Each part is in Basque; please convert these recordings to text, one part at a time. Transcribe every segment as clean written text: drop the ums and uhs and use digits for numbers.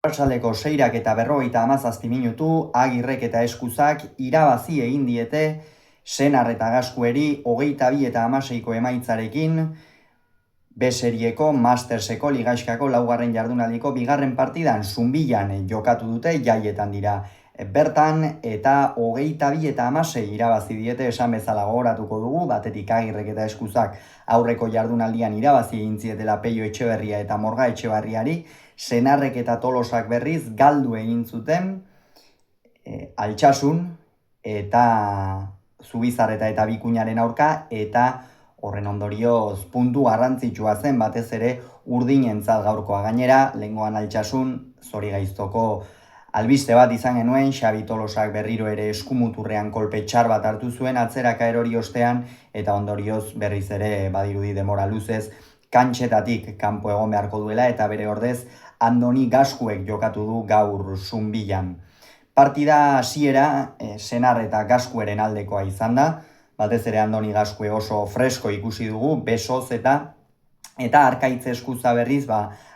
Arratsaldeko 6:47 minutu, Agirrek eta Eskuzak irabazi egin diete Senar eta Gaskueri 22:16ko emaitzarekin B-serieko Masterseko Ligaxkako laugarren jardunaldiko bigarren partidan Zunbilan jokatu dute, jaietan dira bertan, eta 22:16 irabazi diete, esan bezala gogoratuko dugu, batetik Agirrek eta Eskuzak aurreko jardunaldian irabazi egin zietela Peio Etxeberria eta Morga Etxebarriari, Senarrek eta Tolosak berriz galdu egin zuten Altsasun eta Zubizarreta eta Bikuñaren aurka, eta horren ondorioz puntu garrantzitsua zen batez ere urdinentzat gaurkoa. Gainera, lehengoan Altsasun zorigaiztoko albiste bat izan genuen, Xabi Tolosak berriro ere eskumuturrean kolpe txar bat hartu zuen atzeraka erori ostean, eta ondorioz berriz ere badirudi denbora luzez kantxetatik kanpo egon beharko duela, eta bere ordez Andoni Gaskuek jokatu du gaur Zunbilan. Partida hasiera Senar eta Gaskueren aldekoa izan da, batez ere Andoni Gaskue oso fresko ikusi dugu, besoz eta Arkaitz Eskuza berriz,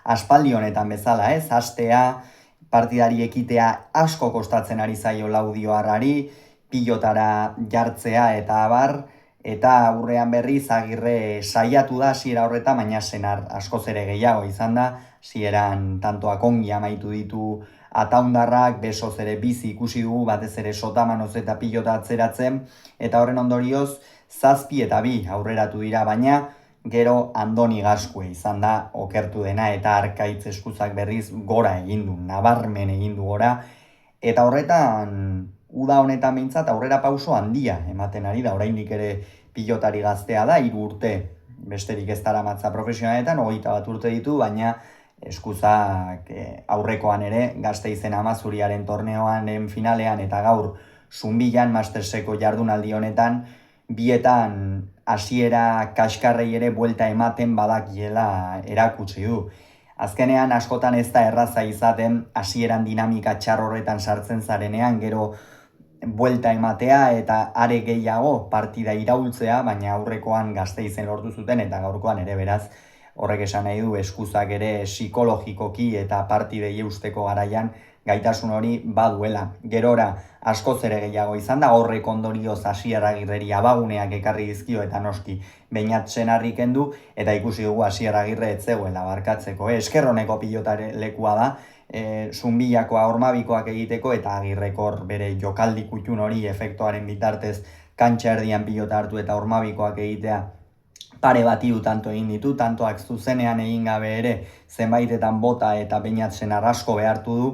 aspaldi honetan bezala, hastea, partidari ekitea asko kostatzen ari zaio Laudioarrari, pilotara jartzea eta abar, eta aurrean berriz Agirre saiatu da hasiera horretan, baina Senar askoz ere gehiago izan da, hasieran tantoak ongi amaitu ditu Ataundarrak, besoz ere bizi ikusi dugu, batez ere Sotamanoz eta pilota atzeratzen, eta horren ondorioz 7-2 aurreratu dira, baina gero Andoni Gaskue izan da okertu dena, eta Arkaitz Eskuzak berriz gora egin du, nabarmen egin du gora, eta horretan uda honetan behintzat aurrera pauso handia ematen ari da, oraindik ere pilotari gaztea da, 3 urte besterik ez daramatza profesionaletan, 21 urte ditu, baina Eskuzak aurrekoan ere Gasteizen Amazuriaren torneoaren finalean eta gaur Zunbilan Masterseko jardunaldi honetan bietan hasiera kaskarrei ere buelta ematen badakiela erakutsi du. Azkenean askotan ez da erraza izaten hasieran dinamika txar horretan sartzen zarenean, gero buelta ematea eta are gehiago partida iraultzea, baina aurrekoan Gasteizen lortu zuten eta gaurkoan ere, beraz horrek esan nahi du Eskuzak ere psikologikoki eta partidei eusteko garaian gaitasun hori baduela. Gerora askoz ere gehiago izan da, horrek ondorioz Asier Agirreri abaguneak ekarri dizkio eta noski Beñat Senarri kendu, eta ikusi dugu Asier Agirre ez zegoela barkatzeko. Eskerroneko pilotare lekua da, Zunbilako Hormabikoak egiteko, eta Agirrekor bere jokaldi kutxun hori efektuaren bitartez kantxa erdian pilota hartu eta Hormabikoak egitea pare bat hiru tanto egin ditu, tantoak zuzenean egin gabe ere zenbaitetan bota eta Beñat Senar asko behartu du,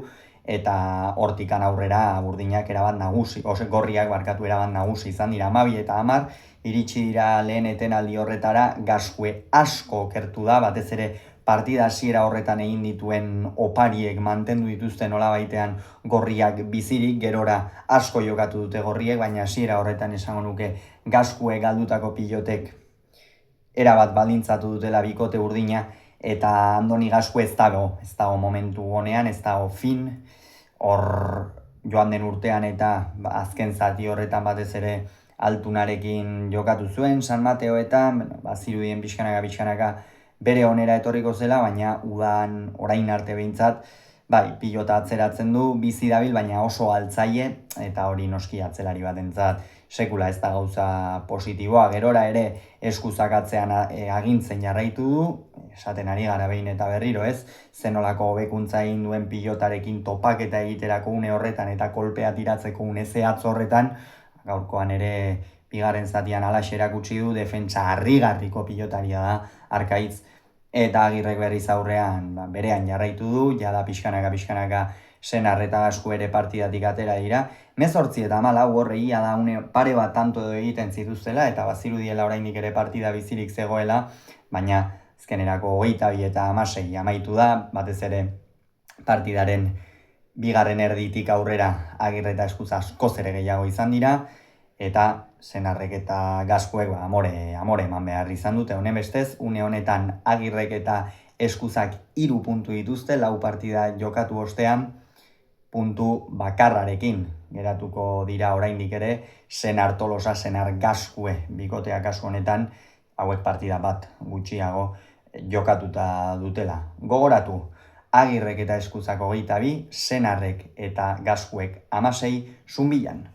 eta hortikan aurrera urdinak erabat nagusi, gorriak erabat nagusi izan dira 12 eta 10, iritsi dira lehen etenaldi horretara, Gaskue asko okertu da, batez ere partida hasiera horretan egin dituen opariek mantendu dituzten nolabaitean gorriak bizirik, gerora asko jokatu dute gorriek, baina hasiera horretan esango nuke Gaskue galdutako pilotek erabat baldintzatu dutela bikote urdina, eta Andoni Gaskue ez dago momentu honean, ez dago fin, hor joan den urtean eta azken zati horretan batez ere Altunarekin jokatu zuen, San Mateoetan, zirudien pixkanaka bere onera etorriko zela, baina udan orain arte behintzat, pilota atzeratzen du, bizi dabil, baina oso altzaile, eta hori noski atzelari batentzat sekula ez da gauza positiboa. Gerora ere Eskuzak atzean agintzen jarraitu du, esaten ari gara behin eta berriro, ez? Zenolako hobekuntza egin duen pilotarekin topaketa egiterako une horretan eta kolpea tiratzeko une zehatz horretan, gaurkoan ere bigarren zatian alaxe erakutsi du, defentsa harrigarriko pilotaria da Arkaitz, eta Agirrek berriz aurrean berean jarraitu du, jada pixkanaka Senar eta Gasku ere partidatik atera dira. 18 eta 14 horregia da une pare bat tanto edo egiten zituztela, eta bazirudiela oraindik ere partida bizirik zegoela, baina azkenerako 22 eta 16 amaitu da, batez ere partidaren bigarren erditik aurrera Agirre eta Eskuz askoz ere gehiago izan dira, eta Senarrek eta Gaskuek amore eman behar izan dute. Honen bestez, une honetan Agirrek eta Eskuzak 3 puntu dituzte, 4 partida jokatu ostean, puntu bakarrarekin geratuko dira oraindik ere Senar Tolosa, Senar Gaskue bikotea kasu honetan, hauek partida bat gutxiago jokatuta dutela. Gogoratu, Agirrek eta Eskuzak 22, Senarrek eta Gaskuek 16, Zunbilan.